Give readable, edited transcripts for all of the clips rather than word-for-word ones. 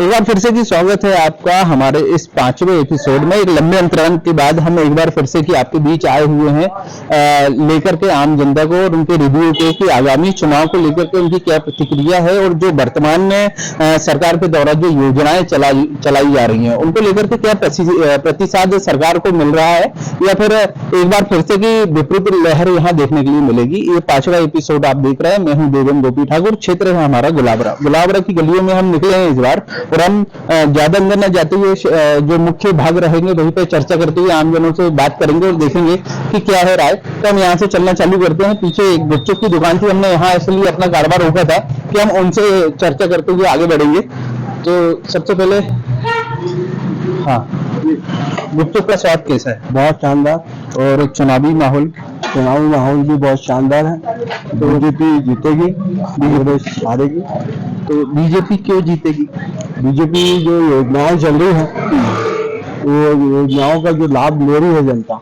एक बार फिर से जी स्वागत है आपका हमारे इस 5वें एपिसोड में। एक लंबे अंतराल के बाद हम एक बार फिर से कि आपके बीच आए हुए हैं लेकर के आम जनता को और उनके रिव्यू को कि आगामी चुनाव को लेकर के उनकी क्या प्रतिक्रिया है और जो वर्तमान में सरकार के द्वारा जो योजनाएं चलाई जा रही हैं उनको लेकर के क्या प्रतिसाद सरकार को मिल रहा है या फिर एक बार फिर से की विपरीत लहर यहाँ देखने के लिए मिलेगी। ये 5वां एपिसोड आप देख रहे हैं। मैं हूं देवेंद्र गोपी ठाकुर। क्षेत्र है हमारा गुलाबरा की गलियों में हम निकले हैं इस बार और हम ज्यादा अंदर न जाते हुए जो मुख्य भाग रहेंगे वहीं पे चर्चा करते हुए आम जनों से बात करेंगे और देखेंगे कि क्या है राय। तो हम यहाँ से चलना चालू करते हैं। पीछे एक गुपचुप की दुकान थी, हमने यहाँ इसलिए अपना कारोबार रोका था कि हम उनसे चर्चा करते हुए आगे बढ़ेंगे। तो सबसे पहले हाँ, गुपचुप का स्वाद कैसा है? बहुत शानदार। और चुनावी माहौल भी बहुत शानदार है। तो बीजेपी जीतेगी, कांग्रेस हारेगी। तो बीजेपी क्यों जीतेगी? बीजेपी जो योजनाएं चल रही है वो योजनाओं का जो लाभ ले रही है जनता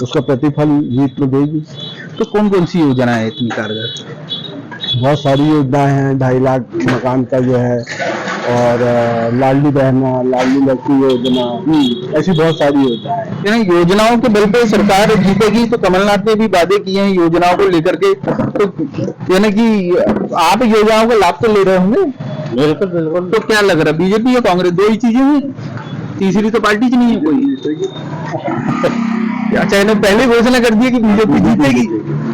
उसका प्रतिफल जीत में देगी। तो कौन कौन सी योजना है इतनी कारगर? बहुत सारी योजनाएं हैं। 2.5 लाख मकान का जो है और लाडली बहना, लाडली लड़की योजना, ऐसी बहुत सारी योजनाएं हैं। यानी योजनाओं के बल पे सरकार जीतेगी। तो कमलनाथ ने भी वादे किए हैं योजनाओं को लेकर के। तो यानी कि आप योजनाओं का लाभ तो ले रहे होंगे? बिल्कुल बिल्कुल। तो क्या लग रहा है बीजेपी या कांग्रेस दो ही चीजें हैं? तीसरी तो पार्टी च नहीं है कोई। अच्छा, इन्होंने पहले घोषणा कर दी है कि बीजेपी जीतेगी।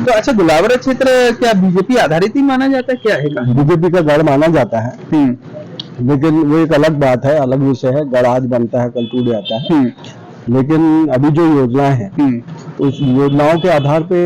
तो अच्छा, गुलाबरा क्षेत्र क्या बीजेपी आधारित ही माना जाता है? क्या है? बीजेपी का गढ़ माना जाता है, लेकिन वो एक अलग बात है, अलग विषय है। गढ़ आज बनता है कल टूट जाता है। लेकिन अभी जो योजनाएं हैं उस योजनाओं के आधार पे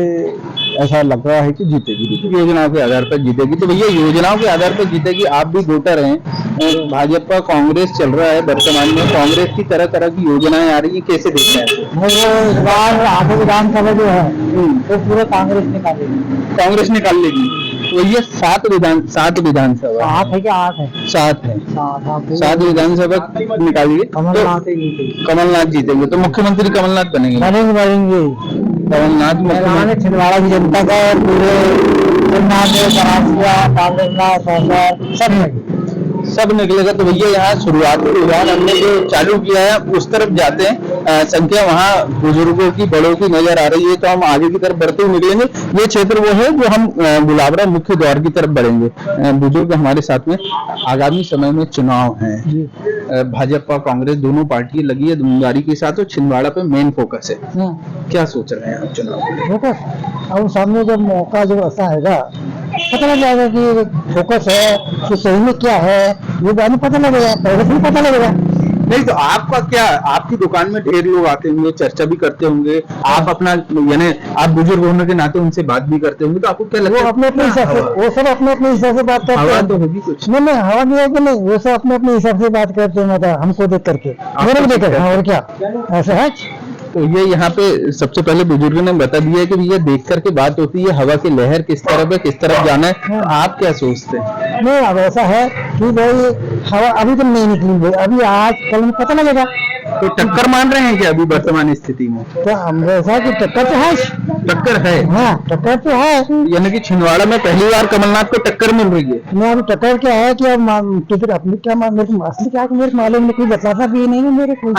ऐसा लग रहा है कि जीतेगी। योजनाओं के आधार पर जीतेगी। तो भैया योजनाओं के आधार पर जीतेगी। आप भी वोटर हैं और भाजपा कांग्रेस चल रहा है वर्तमान में। कांग्रेस की तरह तरह की योजनाएं आ रही है, कैसे देखते हैं? इस बार आगे विधानसभा जो है वो पूरा कांग्रेस निकालेगी। कांग्रेस निकाल लेगी। तो ये 7 विधानसभा 8 है कि 8 है? 7 है। 7 विधानसभा निकालिए। कमलनाथ जीतेंगे। तो मुख्यमंत्री कमलनाथ बनेंगे? कमलनाथ छिंदवाड़ा की जनता का पूरे सब निकलेगा। तो भैया यहाँ शुरुआती रुझान हमने जो चालू किया है उस तरफ जाते हैं। संख्या वहाँ बुजुर्गों की, बड़ों की नजर आ रही है। तो हम आगे की तरफ बढ़ते हुए निकलेंगे। ये क्षेत्र वो है जो हम गुलाबरा मुख्य द्वार की तरफ बढ़ेंगे। बुजुर्ग हमारे साथ में। आगामी समय में चुनाव है, भाजपा कांग्रेस दोनों पार्टियां लगी है दुमदारी के साथ और छिंदवाड़ा पे मेन फोकस है। क्या सोच रहे हैं आप चुनाव फोकस? अब सामने जब मौका जो ऐसा आएगा पता लग जाएगा कि फोकस है कि सही में क्या है। ये बाद में पता लगेगा, पहले से पता लगेगा। नहीं तो आपका क्या, आपकी दुकान में ढेर लोग आते होंगे, चर्चा भी करते होंगे। आप अपना यानी आप बुजुर्ग होने के नाते उनसे बात भी करते होंगे। तो आपको क्या लगता है? अपने अपने हिसाब से, वो सब अपने अपने हिसाब से बात करते हैं। तो होगी कुछ नहीं, हवा नहीं है कि नहीं, वो सब अपने अपने हिसाब से बात करते हैं। मतलब हमको देख करके मेरे को देख कर और क्या ऐसा है। तो ये यहाँ पे सबसे पहले बुजुर्ग ने बता दिया कि ये देख करके बात होती है, हवा की लहर किस तरफ है, किस तरफ जाना है। तो आप क्या सोचते हैं? नहीं, अब ऐसा है कि भाई हवा अभी तो नहीं निकली भाई, अभी आज कल में पता लगेगा। तो टक्कर मान रहे हैं क्या अभी वर्तमान स्थिति में? क्या हम ऐसा कि टक्कर तो है? टक्कर है। हाँ, टक्कर तो है। यानी कि छिंदवाड़ा में पहली बार कमलनाथ को टक्कर मिल रही है। नहीं, अभी टक्कर क्या है कि अब फिर अपनी क्या मेरे को असली क्या मेरे मालूम नहीं, कोई बताता भी नहीं है मेरे को।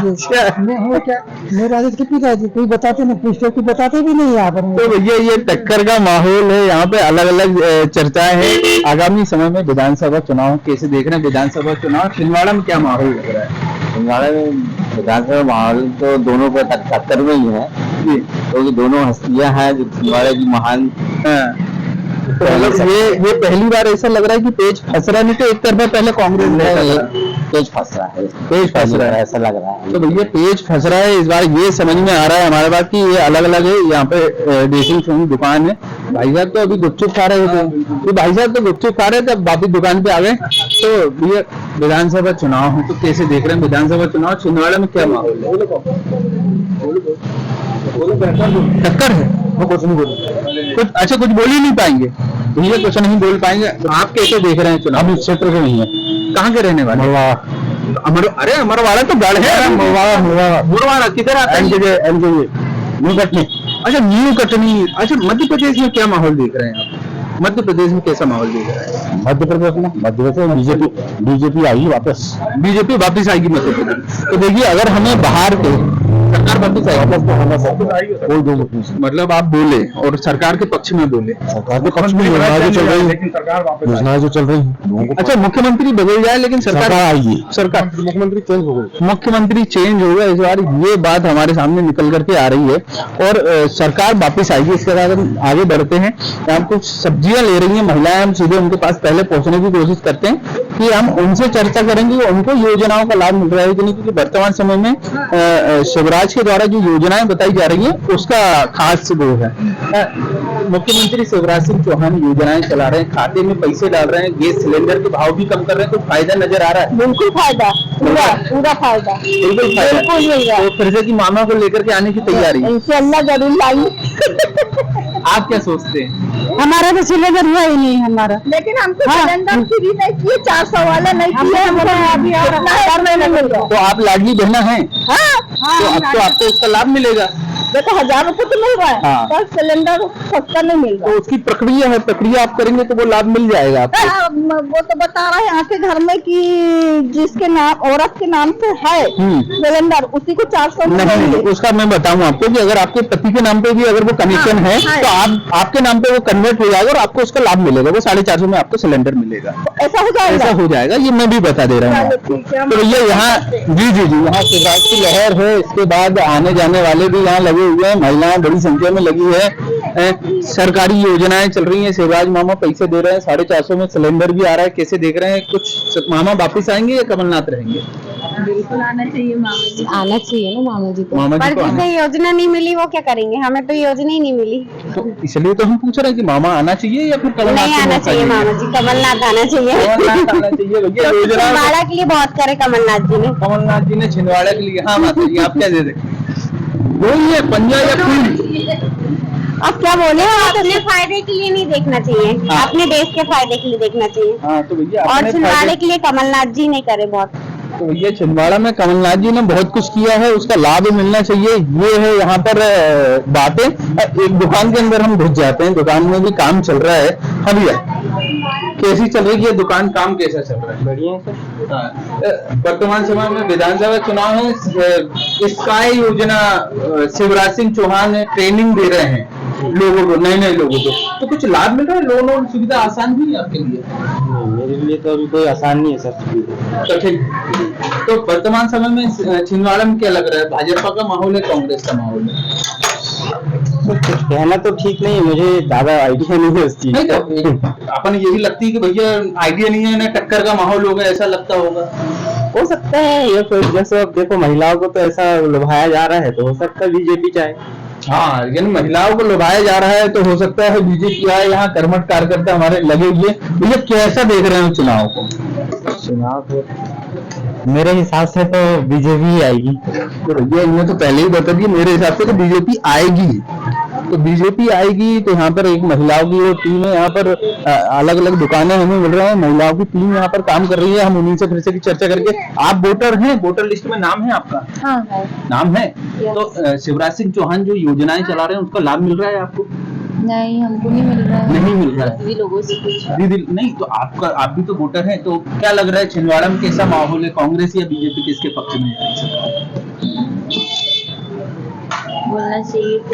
क्या मेरे आदत कितनी क्या कोई बताते नहीं, पूछते कोई बताते भी नहीं यहाँ पर। तो भैया ये टक्कर का माहौल है, यहाँ पे अलग अलग चर्चाएं हैं। आगामी समय में विधानसभा चुनाव कैसे देख रहे हैं? विधानसभा चुनाव छिंदवाड़ा में क्या माहौल लग रहा है? छिंदवाड़ा में विधानसभा माहौल तो दोनों पे टक्कर में ही है, क्योंकि दोनों हस्तियां हैं जो छिंदवाड़ा की महान। तो मतलब ये पहली बार ऐसा लग रहा है कि पेज फंस रहा, नहीं तो एक तरफा पहले कांग्रेस पेज फंस रहा है, ऐसा लग रहा है। तो भैया पेज फंस रहा है इस बार, ये समझ में आ रहा है हमारे बात की ये अलग अलग है। यहाँ पे ड्रेसिंग शो दुकान है। भाई साहब तो अभी गुपचुप खा रहे थे, तो भाई साहब तो गुपचुप खा रहे थे, अब वापिस दुकान पे आ गए। तो भैया विधानसभा चुनाव है तो कैसे देख रहे हैं विधानसभा चुनाव? छिंदवाड़ा में क्या माहौल है? टक्कर है? वो कुछ नहीं बोले, कुछ अच्छा कुछ बोल ही नहीं पाएंगे भैया, कुछ नहीं बोल पाएंगे। आप कैसे देख रहे हैं चुनाव? इस क्षेत्र के नहीं है। कहाँ के रहने वाले? अरे अमरवाड़ा तो गढ़ है। मुरवाड़ा किधर आता है? न्यू कटनी। अच्छा न्यू कटनी। अच्छा मध्य प्रदेश में क्या माहौल देख रहे हैं आप? मध्य प्रदेश में कैसा माहौल दिख रहा है? मध्य प्रदेश में बीजेपी आएगी वापस। बीजेपी वापस आएगी मध्य प्रदेश। तो देखिए, अगर हमें बाहर के सरकार वापस आएगी, कोई दो मत नहीं। मतलब आप बोले और सरकार के पक्ष में बोले, सरकार के पक्ष में योजनाएं जो चल रही है, योजनाएं जो चल रही है, लोगों को अच्छा मुख्यमंत्री बदल जाए लेकिन सरकार आएगी। सरकार मुख्यमंत्री चेंज हो गई, मुख्यमंत्री चेंज होगा इस बार, ये बात हमारे सामने निकल करके आ रही है और सरकार वापस आएगी। इसके बाद हम आगे बढ़ते हैं। हम कुछ सब्जियां ले रही हैं महिलाएं, हम सीधे उनके पास पहले पहुंचने की कोशिश करते हैं कि हम उनसे चर्चा करेंगे उनको योजनाओं का लाभ मिल रहा है कि नहीं, क्योंकि वर्तमान समय में शिवराज के द्वारा जो योजनाएं बताई जा रही हैं उसका खास वो है। मुख्यमंत्री शिवराज सिंह चौहान योजनाएं चला रहे हैं, खाते में पैसे डाल रहे हैं, गैस सिलेंडर के भाव भी कम कर रहे हैं, तो फायदा नजर आ रहा है? बिल्कुल फायदा, पूरा पूरा फायदा, बिल्कुल फायदा। बिल्कुल मिल रहा है। तो फिर से की मामा को लेकर के आने की तैयारी, इंशाल्लाह जरूर लाई। आप क्या सोचते हैं? हमारा तो सिलेंडर हुआ ही नहीं हमारा, लेकिन हमको सिलेंडर फ्री नहीं किए, 400 वाला नहीं किए, अभी और 1000 महीने मिल गया। तो आप लाडली बहना है, तो आपको उसका लाभ मिलेगा। देखो 1000 रुपए तो मिल रहा है, हाँ। पर सिलेंडर सस्ता नहीं मिल रहा तो उसकी प्रक्रिया है, प्रक्रिया आप करेंगे तो वो लाभ मिल जाएगा आपको। है। वो तो बता रहा है यहाँ के घर में कि जिसके नाम, औरत के नाम से है सिलेंडर, उसी को 400 नहीं, उसका मैं बताऊं आपको कि अगर आपके पति के नाम पे भी अगर वो कनेक्शन है तो आपके नाम पे वो कन्वर्ट हो जाएगा और आपको उसका लाभ मिलेगा, वो 450 में आपको सिलेंडर मिलेगा। ऐसा हो जाएगा, ऐसा हो जाएगा, ये मैं भी बता दे रहा हूँ आपको। तो भैया यहाँ जी यहाँ शिवराज की लहर है, इसके बाद आने जाने वाले भी यहाँ लगे हुए हैं, महिलाएं बड़ी संख्या में लगी है, सरकारी योजनाएं चल रही हैं, शिवराज मामा पैसे दे रहे हैं, 450 में सिलेंडर भी आ रहा है। कैसे देख रहे हैं? कुछ मामा वापिस आएंगे या कमलनाथ रहेंगे? बिल्कुल आना चाहिए मामा जी, आना चाहिए ना मामा जी को। मामा जी पर को आना- जिसे योजना नहीं मिली वो क्या करेंगे, हमें तो योजना ही नहीं मिली। तो इसलिए तो हम पूछ रहे हैं कि मामा आना चाहिए या फिर कमलनाथ नहीं को आना मौका चाहिए देंगे? मामा जी, कमलनाथ आना चाहिए। कमलनाथ आना चाहिए भैया, योजना छिंदवाड़ा के लिए बहुत करे कमलनाथ जी ने। कमलनाथ जी ने छिंदवाड़ा के लिए। हाँ माता जी, आप क्या दे दें? वही है पंजा या फूल। अब क्या बोले, अपने फायदे के लिए नहीं देखना चाहिए, हाँ। अपने देश के फायदे के लिए देखना चाहिए। हाँ तो भैया और अपने छिंदवाड़े फायदे- के लिए कमलनाथ जी ने करे बहुत। तो भैया छिंदवाड़ा में कमलनाथ जी ने बहुत कुछ किया है, उसका लाभ मिलना चाहिए। ये है यहाँ पर बातें। एक दुकान के अंदर हम घुस जाते हैं, दुकान में भी काम चल रहा है। हाँ भैया, कैसी चल रही है दुकान, काम कैसा चल रहा है? बढ़िया सर। वर्तमान समय में विधानसभा चुनाव है, स्काई योजना शिवराज सिंह चौहान ट्रेनिंग दे रहे हैं लोगों को, नए लोगों को, तो कुछ लाभ मिल रहा है? लोन और सुविधा आसान हुई है आपके लिए? मेरे लिए तो अभी कोई आसान नहीं है सर। तो ठीक, तो वर्तमान समय में छिंदवाड़ा में क्या लग रहा है, भाजपा का माहौल है, कांग्रेस का माहौल है? कुछ कहना तो ठीक नहीं है, मुझे ज्यादा आइडिया नहीं है उस चीज नहीं का। तो अपन यही लगती है कि भैया आइडिया नहीं है ना, टक्कर का माहौल होगा, ऐसा लगता होगा। हो सकता है ये कोई, जैसे अब देखो महिलाओं को तो ऐसा लुभाया जा रहा है, तो हो सकता है बीजेपी चाहे। हाँ, यानी महिलाओं को लुभाया जा रहा है, तो हो सकता है बीजेपी आए। यहाँ कर्मठ कार्यकर्ता हमारे लगे हुए। भैया कैसा देख रहे हैं चुनाव को? चुनाव तो मेरे हिसाब से तो बीजेपी आएगी। तो भैया इन्होंने तो पहले ही बता दिया, मेरे हिसाब से तो बीजेपी आएगी। तो बीजेपी आएगी तो यहाँ पर एक महिलाओं की वो टीम है, यहाँ पर अलग अलग दुकानें हमें मिल रहे हैं, महिलाओं की टीम यहाँ पर काम कर रही है। हम उन्हीं से फिर से की चर्चा करके, आप वोटर हैं, वोटर लिस्ट में नाम है आपका? हाँ है। नाम है। तो शिवराज सिंह चौहान जो योजनाएं चला रहे हैं उसका लाभ मिल रहा है आपको? नहीं, हमको नहीं मिल रहा है। नहीं मिल रहा है। सभी लोगों से कुछ दीदी नहीं, तो आप भी तो वोटर हैं, तो क्या लग रहा है छिंदवाड़ा में कैसा माहौल है, कांग्रेस या बीजेपी किसके पक्ष में है? बोलना चाहिए तो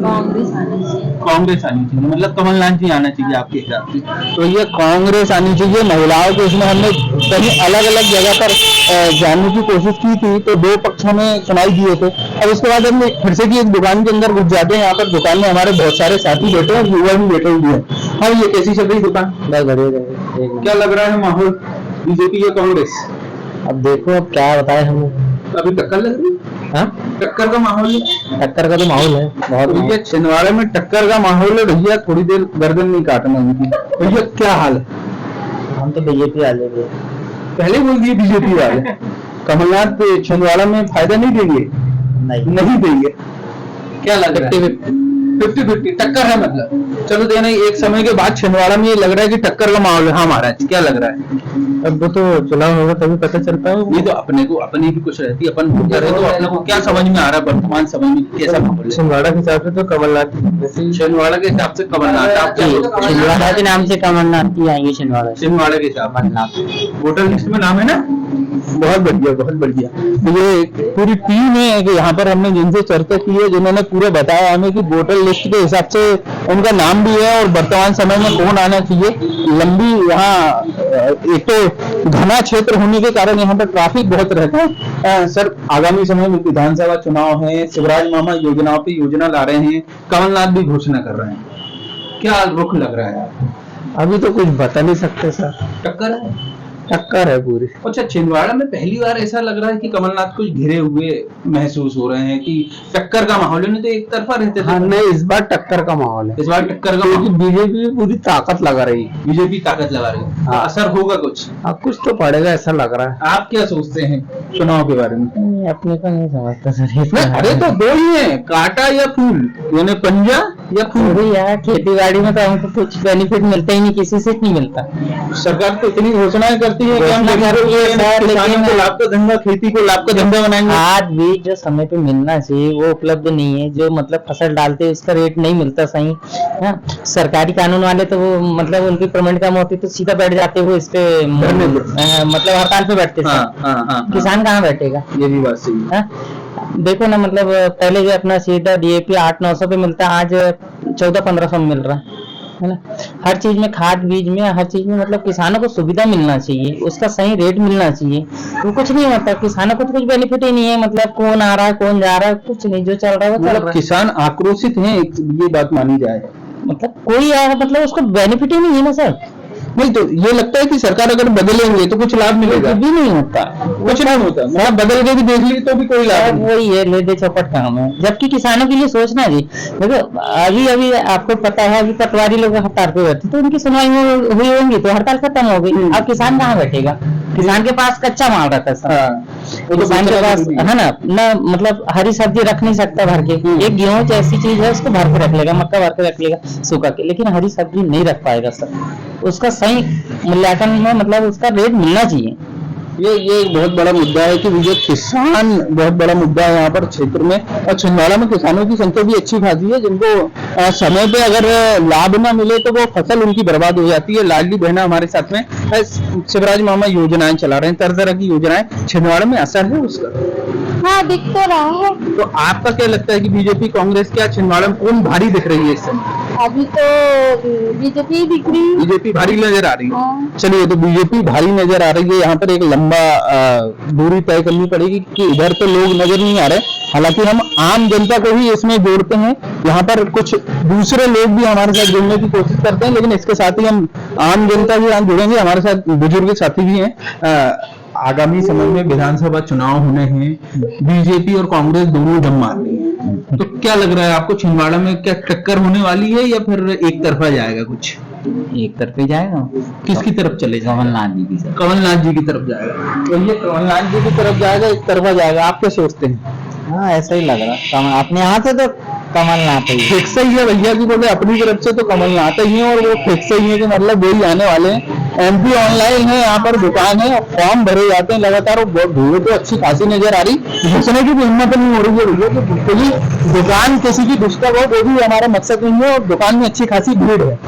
कांग्रेस आना चाहिए। कांग्रेस आनी चाहिए, मतलब कमलनाथ जी आना चाहिए आपके हिसाब से? तो ये कांग्रेस आनी चाहिए। महिलाओं को इसमें हमने कहीं अलग अलग जगह पर जानने की कोशिश की थी, तो दो पक्ष हमें सुनाई दिए थे। अब इसके बाद हम फिर से की एक दुकान के अंदर घुस जाते हैं। यहाँ पर दुकान में हमारे बहुत सारे साथी बैठे हैं, युवा भी बैठे हुए हैं। हाँ, ये कैसी चल रही दुकान? क्या लग रहा है माहौल, बीजेपी या कांग्रेस? अब देखो, अब क्या बताए हम। अभी टक्कर लग रही है? हाँ, टक्कर का माहौल है। टक्कर का तो माहौल है बहुत। भैया छिंदवाड़ा में टक्कर का माहौल है भैया, थोड़ी देर गर्दन नहीं काटना उनकी। भैया क्या हाल है? हम तो बीजेपी आ जाएंगे। पहले बोल दिए बीजेपी वाले। कमलनाथ छिंदवाड़ा में फायदा नहीं देंगे? नहीं नहीं देंगे। क्या लग रहा है? 50-50 टक्कर है मतलब। चलो देना, एक समय के बाद छिंदवाड़ा में ये लग रहा है कि टक्कर का माहौल है। हाँ महाराज, क्या लग रहा है? अब वो तो चुनाव होगा तभी पता चलता है। ये तो अपने को अपनी भी कुछ रहती है, अपन वोटर है, तो अपने को क्या समझ में आ रहा है वर्तमान समय में कैसा माहौल है? छिंदवाड़ा के हिसाब से तो कमलनाथ, छिंदवाड़ा के हिसाब से कमलनाथ। आप क्या सोचते हैं? छिंदवाड़ा के नाम से कमलनाथ की आएंगे छिंदवाड़ा से। छिंदवाड़ा के हिसाब कमलनाथ वोटर लिस्ट में नाम है ना? बहुत बढ़िया, बहुत बढ़िया। ये पूरी टीम है कि यहाँ पर हमने जिनसे चर्चा की है, जिन्होंने पूरा बताया हमें कि वोटर लिस्ट के हिसाब से उनका नाम भी है और वर्तमान समय में कौन आना चाहिए। लंबी यहाँ एक तो घना क्षेत्र होने के कारण यहाँ पर ट्रैफिक बहुत रहता है। सर, आगामी समय में विधानसभा चुनाव है, शिवराज मामा योजनाओं पे योजना ला रहे हैं, कमलनाथ भी घोषणा कर रहे हैं, क्या रुख लग रहा है आपको? अभी तो कुछ बता नहीं सकते सर, टक्कर है? टक्कर है पूरी। अच्छा, छिंदवाड़ा में पहली बार ऐसा लग रहा है कि कमलनाथ कुछ घिरे हुए महसूस हो रहे हैं कि टक्कर का माहौल है, नहीं तो एक तरफा रहते थे। हाँ नहीं, इस बार टक्कर का माहौल है। इस बार टक्कर का क्योंकि माहौल, बीजेपी पूरी ताकत लगा रही है। बीजेपी ताकत लगा रही है। हाँ। असर होगा कुछ? हाँ, कुछ तो पड़ेगा ऐसा लग रहा है। आप क्या सोचते हैं चुनाव के बारे में? अपने को नहीं समझता सर। अरे तो दो ही है, कांटा या फूल, यानी पंजा या फूल। यार खेती बाड़ी में तो हमको कुछ बेनिफिट मिलता ही नहीं, किसी से नहीं मिलता। सरकार तो इतनी घोषणाएं करती है कि हम किसानों को लाभ का धंधा, खेती को लाभ का धंधा बनाएंगे। खाद बीज जो समय पे मिलना चाहिए वो उपलब्ध नहीं है। जो मतलब फसल डालते हैं उसका रेट नहीं मिलता सही। हाँ, सरकारी कानून वाले तो वो मतलब उनकी पेमेंट कम होती तो सीधा बैठ जाते वो इस पे, मतलब हड़ताल पे बैठते। किसान कहाँ बैठेगा? ये भी बात सही है। हाँ, देखो ना, मतलब पहले जो अपना सीधा DAP 800-900 पे मिलता है, आज 1400-1500 में मिल रहा है ना। हर चीज में, खाद बीज में, हर चीज में मतलब किसानों को सुविधा मिलना चाहिए, उसका सही रेट मिलना चाहिए। तो कुछ नहीं होता, किसानों को तो कुछ बेनिफिट ही नहीं है। मतलब कौन आ रहा है कौन जा रहा है, कुछ नहीं, जो चल रहा है वो चल रहा है। किसान आक्रोशित हैं, ये बात मानी जाए। मतलब कोई आया मतलब उसको बेनिफिट ही नहीं है ना सर। नहीं तो ये लगता है कि सरकार अगर बदलेंगे तो कुछ लाभ मिलेगा? भी नहीं होता, कुछ नहीं होता। मतलब बदल के भी देख ली तो भी कोई लाभ नहीं। वही है, ले दे चौपट काम है। जबकि किसानों के लिए सोचना जी। देखो अभी आपको पता है, अभी पटवारी लोग हड़ताल पे बैठे तो उनकी सुनवाई हुई होंगी तो हड़ताल खत्म हो गई। अब किसान कहाँ बैठेगा? किसान के पास कच्चा माल रहता है सर। किसान के पास है ना मतलब हरी सब्जी रख नहीं सकता भर के। एक गेहूं ऐसी चीज है उसको भर के रख लेगा, मक्का भर के रख लेगा सूखा के, लेकिन हरी सब्जी नहीं रख पाएगा सर। उसका सही मूल्यांकन में मतलब उसका रेट मिलना चाहिए। ये एक बहुत बड़ा मुद्दा है कि जो किसान बहुत बड़ा मुद्दा है यहाँ पर क्षेत्र में। और छिंदवाड़ा में किसानों की संख्या भी अच्छी खासी है, जिनको समय पे अगर लाभ ना मिले तो वो फसल उनकी बर्बाद हो जाती है। लाडली बहना हमारे साथ में, शिवराज मामा योजनाएं चला रहे हैं, तरह तरह की योजनाएं। छिंदवाड़ा में असर है उसका? हाँ, दिख तो रहा है। तो आपका क्या लगता है कि बीजेपी कांग्रेस क्या छिंदवाड़ा में कौन भारी दिख रही है इस समय? अभी तो बीजेपी दिख रही है। बीजेपी भारी नजर आ रही है। हाँ। चलिए, तो बीजेपी भारी नजर आ रही है। यहाँ पर एक लंबा दूरी तय करनी पड़ेगी कि इधर तो लोग नजर नहीं आ रहे। हालांकि हम आम जनता को भी इसमें जोड़ते हैं। यहाँ पर कुछ दूसरे लोग भी हमारे साथ जुड़ने की कोशिश करते हैं, लेकिन इसके साथ ही हम आम जनता भी यहाँ जुड़ेंगे। हमारे साथ बुजुर्ग साथी भी हैं। आगामी समय में विधानसभा चुनाव होने हैं, बीजेपी और कांग्रेस दोनों दम मार रही है, तो क्या लग रहा है आपको छिंदवाड़ा में क्या टक्कर होने वाली है या फिर एक तरफा जाएगा? कुछ एक तरफ ही जाएगा। किसकी तरफ चले जाएगा? कमलनाथ जी की तरफ। कमलनाथ जी की तरफ जाएगा। तो ये कमलनाथ जी की तरफ जाएगा, एक तरफा जाएगा, आप क्या सोचते हैं? हाँ, ऐसा ही लग रहा। अपने यहाँ से तो कमलनाथ ही फिक्स ही है भैया की बोले, अपनी तरफ से तो कमलनाथ ही है, और वो फिक्स ही है कि मतलब वही आने वाले हैं। MP ऑनलाइन है, यहाँ पर दुकान है, फॉर्म भरे जाते हैं लगातार, और भीड़ तो अच्छी खासी नजर आ रही। घुसने की भी हिम्मत नहीं हो रही है भैया कि बिल्कुल दुकान किसी की डिस्टर्ब हो, वो भी हमारा मकसद नहीं है। और दुकान में अच्छी खासी भीड़ है।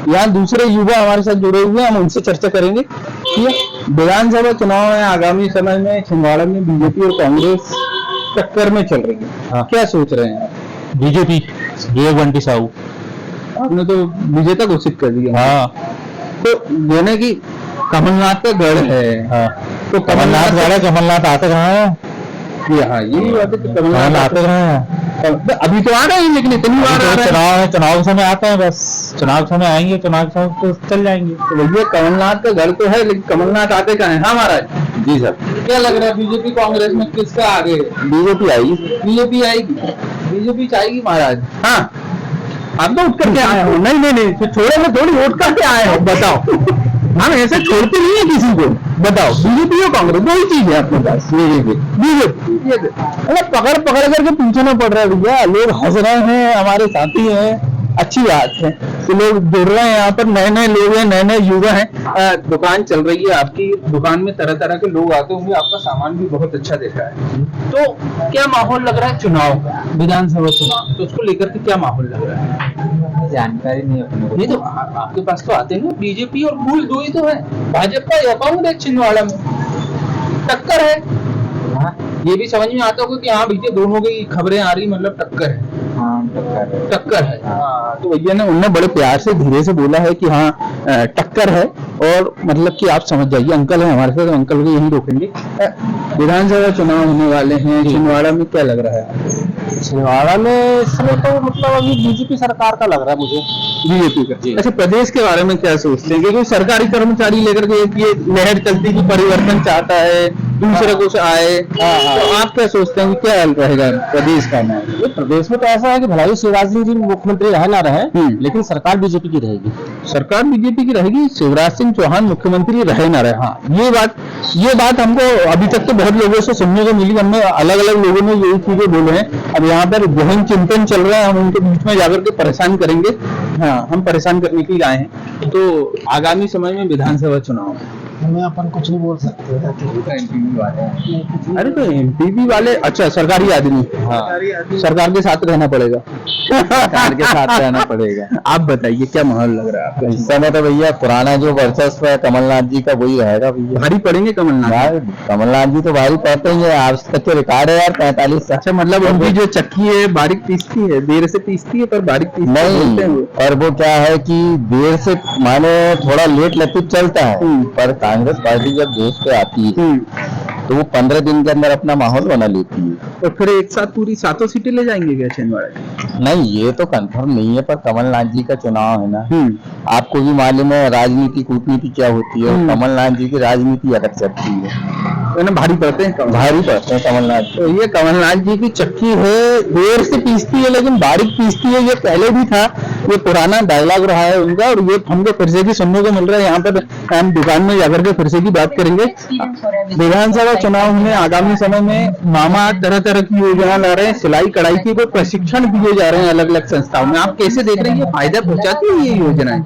यहाँ दूसरे युवा हमारे साथ जुड़े हुए हैं, हम उनसे चर्चा करेंगे। ठीक है, विधानसभा चुनाव है आगामी समय में, छिंदवाड़ा में बीजेपी और कांग्रेस टक्कर में चल रही है। हाँ। क्या सोच रहे हैं आप? बीजेपी बंटी साहू आपने तो विजेता घोषित कर दिया। हाँ, तो यानी कि कमलनाथ का गढ़ है। हाँ। तो कमलनाथ आते कहाँ है? हाँ, यही बात है कि कमलनाथ आते कहाँ है? अभी तो आ रहे हैं, लेकिन इतनी बार आ रहे हैं। चुनाव समय आते हैं, बस चुनाव समय आएंगे, चुनाव समय तो चल जाएंगे। तो भैया कमलनाथ का घर तो है, लेकिन कमलनाथ आते कहाँ है? हाँ महाराज जी सर। क्या लग रहा है बीजेपी कांग्रेस में किसका आगे है? बीजेपी आएगी। बीजेपी आएगी, बीजेपी चाहेगी महाराज। हाँ, आप तो उठ करके आए हो। नहीं, फिर छोड़े में थोड़ी उठ करके आए हो, बताओ। हम ऐसे छोड़ते नहीं है किसी को। बताओ बीजेपी और कांग्रेस दो ही चीज है अपने पास। बीजेपी मतलब पकड़ पकड़ करके पूछना पड़ रहा है भैया। लोग हंस रहे हैं, हमारे साथी हैं, अच्छी बात है कि लोग जुड़ रहे हैं। यहाँ पर नए नए लोग हैं, नए नए युवा हैं। दुकान चल रही है, आपकी दुकान में तरह तरह के लोग आते होंगे, आपका सामान भी बहुत अच्छा दिख रहा है। तो क्या माहौल लग रहा है चुनाव का, विधानसभा चुनाव, तो उसको लेकर के क्या माहौल लग रहा है? जानकारी नहीं अपने को। नहीं तो आपके पास तो आते हैं ना, बीजेपी और मूल दो ही तो है, भाजपा या कांग्रेस। छिंदवाड़ा में टक्कर है। हाँ, ये भी समझ में आता होगा कि हाँ भैया दोनों की खबरें आ रही, मतलब टक्कर है। टक्कर है। हाँ, तो भैया ने उन्होंने बड़े प्यार से धीरे से बोला है कि हाँ टक्कर है, और मतलब कि आप समझ जाइए। अंकल है हमारे साथ, अंकल को यही रोकेंगे। विधानसभा चुनाव होने वाले हैं, छिंदवाड़ा में क्या लग रहा है? छिंदवाड़ा में इस समय तो मतलब अभी बीजेपी सरकार का लग रहा है मुझे। बीजेपी का। अच्छा, प्रदेश के बारे में क्या सोचते हैं? क्योंकि सरकारी कर्मचारी लेकर के एक ये लहर चलती कि परिवर्तन चाहता है, दूसरा कुछ आए। तो आप क्या सोचते हैं कि क्या रहेगा प्रदेश का? ये प्रदेश में तो ऐसा है कि भलाई शिवराज सिंह जी मुख्यमंत्री रहे ना रहे, लेकिन सरकार बीजेपी की रहेगी। सरकार बीजेपी की रहेगी, शिवराज सिंह चौहान मुख्यमंत्री रहे ना रहे। हाँ, ये बात हमको अभी तक तो बहुत लोगों से सुनने को मिली। हमने अलग अलग लोगों ने यही चीजें बोले हैं। अब यहाँ पर गहन चिंतन चल रहा है, हम उनके बीच में जाकर के परेशान करेंगे। हाँ, हम परेशान करने के लिए आए हैं। तो आगामी समय में विधानसभा चुनाव हमें अपन कुछ नहीं बोल सकते। अरे तो एमपीवी वाले, अच्छा सरकारी आदमी। हाँ, सरकार के साथ रहना पड़ेगा। सरकार के साथ रहना पड़ेगा। आप बताइए क्या माहौल लग रहा है आपको? इस समय तो भैया पुराना जो वर्चस्व है कमलनाथ जी का वही रहेगा भैया। भारी पड़ेंगे कमलनाथ? यार कमलनाथ जी तो भारी पड़ते ही है। आज तक के रिकॉर्ड है यार 45 साल। अच्छा, मतलब उनकी जो चक्की है बारीक पीसती है, देर से पीसती है पर बारीक पीसती नहीं, और वो क्या है कि देर से माने थोड़ा लेट लतीफ चलता है, पर कांग्रेस पार्टी जब देश पे आती है तो वो 15 दिन के अंदर अपना माहौल बना लेती है। और फिर एक साथ पूरी 7 सीटें ले जाएंगे क्या छिंदवाड़ा? नहीं, ये तो कंफर्म नहीं है, पर कमलनाथ जी का चुनाव है ना। आपको भी मालूम है राजनीति कूटनीति क्या होती है, और कमलनाथ जी की राजनीति अलग चलती है। तो भारी पड़ते हैं, भारी पड़ते हैं कमलनाथ जी। तो ये कमलनाथ जी की चक्की है, देर से पीसती है लेकिन बारीक पीसती है। ये पहले भी था, ये पुराना डायलॉग रहा है उनका, और ये हमको फिर से भी सुनने को मिल रहा है। यहाँ पर हम दुकान में जाकर के फिर से की बात करेंगे। विधानसभा चुनाव में आगामी समय में मामा तरह तरह की योजना ला रहे हैं, सिलाई कढ़ाई की कोई प्रशिक्षण दिए जा रहे हैं अलग अलग संस्थाओं में। आप कैसे देख रहे हैं, ये फायदा पहुंचाती है ये योजनाएं?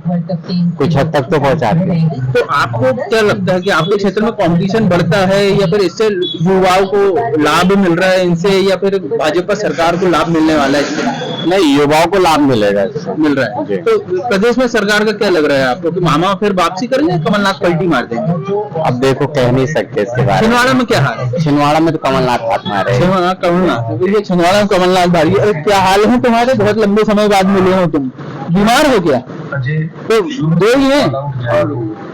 कुछ हद तक तो पहुंचाते हैं। तो आपको क्या लगता है कि आपके क्षेत्र में कंपटीशन बढ़ता है, या फिर इससे युवाओं को लाभ मिल रहा है इनसे, या फिर भाजपा सरकार को लाभ मिलने वाला है इससे? नहीं, युवाओं को लाभ मिलेगा, मिल रहा है। तो प्रदेश में सरकार का क्या लग रहा है आपको कि मामा फिर वापसी करेंगे, कमलनाथ पलटी मार देंगे? अब देखो कह नहीं सकते इसके बारे में। छिंदवाड़ा में क्या हाल है? छिंदवाड़ा में तो कमलनाथ हाथ मारे। कमलनाथ, तो ये छिंदवाड़ा में कमलनाथ भारी। अरे क्या हाल है तुम्हारे? बहुत लंबे समय बाद मिले हो तुम, बीमार हो क्या? तो दो ही है,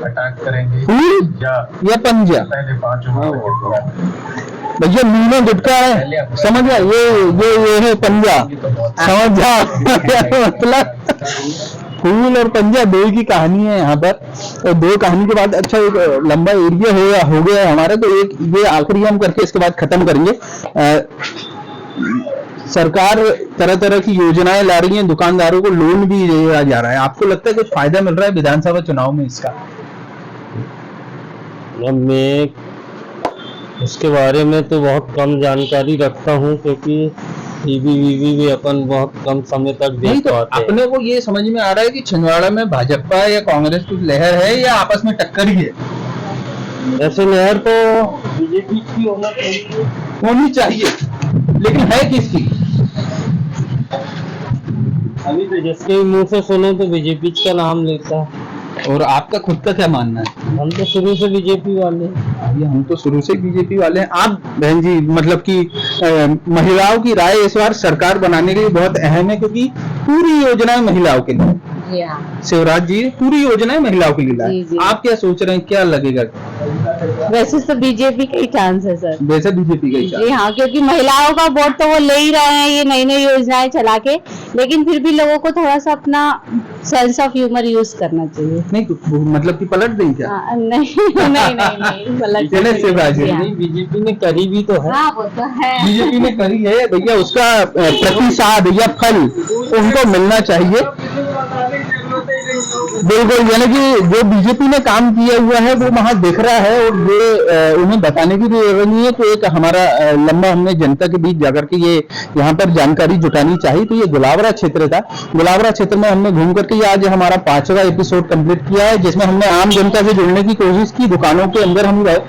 अटैक करेंगे या पंजा? भैया मुंह में गुटका है, समझ गया? ये है पंजा, समझ जाओ। मतलब फूल और पंजा दो की कहानी है यहाँ पर। तो दो कहानी के बाद अच्छा एक लंबा एरिया हो गया हमारा, तो एक ये आखिरी हम करके इसके बाद खत्म करेंगे। सरकार तरह तरह की योजनाएं ला रही है, दुकानदारों को लोन भी दिया जा रहा है। आपको लगता है कुछ फायदा मिल रहा है विधानसभा चुनाव में इसका? मैं इसके बारे में तो बहुत कम जानकारी रखता हूँ, क्योंकि टीवी वीवी भी अपन बहुत कम समय तक नहीं, देख तो पाते हैं। अपने को ये समझ में आ रहा है कि छिंदवाड़ा में भाजपा या कांग्रेस कुछ लहर है, या आपस में टक्कर ही है? वैसे लहर तो बीजेपी की होनी चाहिए, लेकिन है किसकी? अभी तो जिसके मुंह से सुने तो बीजेपी का नाम लेता है। और आपका खुद का क्या मानना है? हम तो शुरू से बीजेपी वाले हैं। ये हम तो शुरू से बीजेपी वाले हैं। आप बहन जी, मतलब कि महिलाओं की राय इस बार सरकार बनाने के लिए बहुत अहम है, क्योंकि पूरी योजनाएं महिलाओं के लिए। शिवराज जी पूरी योजनाएं महिलाओं के लिए लाए। आप क्या सोच रहे हैं, क्या लगेगा? वैसे तो बीजेपी का ही चांस है सर। वैसे बीजेपी का ही जी हाँ, क्योंकि महिलाओं का वोट तो वो ले ही रहे हैं ये नई नई योजनाएं चला के, लेकिन फिर भी लोगों को थोड़ा सा अपना सेंस ऑफ ह्यूमर यूज करना चाहिए। नहीं तो मतलब कि पलट दें क्या? नहीं पलट शिवराज जी बीजेपी ने करी भी तो है। हाँ, वो तो है। बीजेपी ने करी है भैया, उसका प्रतिसाद या फल उनको मिलना चाहिए। बिल्कुल, यानी कि जो बीजेपी ने काम किया हुआ है वो वहां दिख रहा है और ये उन्हें बताने की भी जरूरत नहीं है। तो एक हमारा लंबा हमने जनता के बीच जाकर के ये यहाँ पर जानकारी जुटानी चाहिए। तो ये गुलावरा क्षेत्र था, गुलावरा क्षेत्र में हमने घूम करके ये आज हमारा 5वां एपिसोड कंप्लीट किया है, जिसमें हमने आम जनता से जुड़ने की कोशिश की। दुकानों के अंदर हम गए,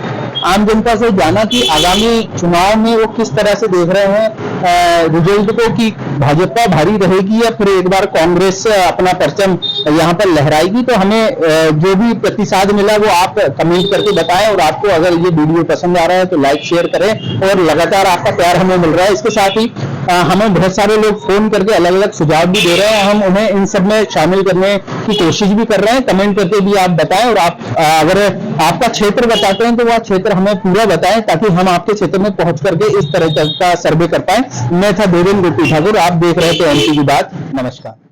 आम जनता से जाना कि आगामी चुनाव में वो किस तरह से देख रहे हैं रिजल्ट को, कि भाजपा भारी रहेगी या फिर एक बार कांग्रेस अपना परचम यहाँ पर लहराएगी। तो हमें जो भी प्रतिसाद मिला वो आप कमेंट करके बताएं, और आपको अगर ये वीडियो पसंद आ रहा है तो लाइक शेयर करें, और लगातार आपका प्यार हमें मिल रहा है। इसके साथ ही हमें बहुत सारे लोग फोन करके अलग अलग सुझाव भी दे रहे हैं, हम उन्हें इन सब में शामिल करने की कोशिश भी कर रहे हैं। कमेंट करके भी आप बताएं, और आप अगर आपका क्षेत्र बताते हैं तो वह क्षेत्र हमें पूरा बताएं, ताकि हम आपके क्षेत्र में पहुंच करके इस तरह का सर्वे कर पाए। मैं था देवेंद्र ठाकुर, आप देख रहे थे एमपी की बात। नमस्कार।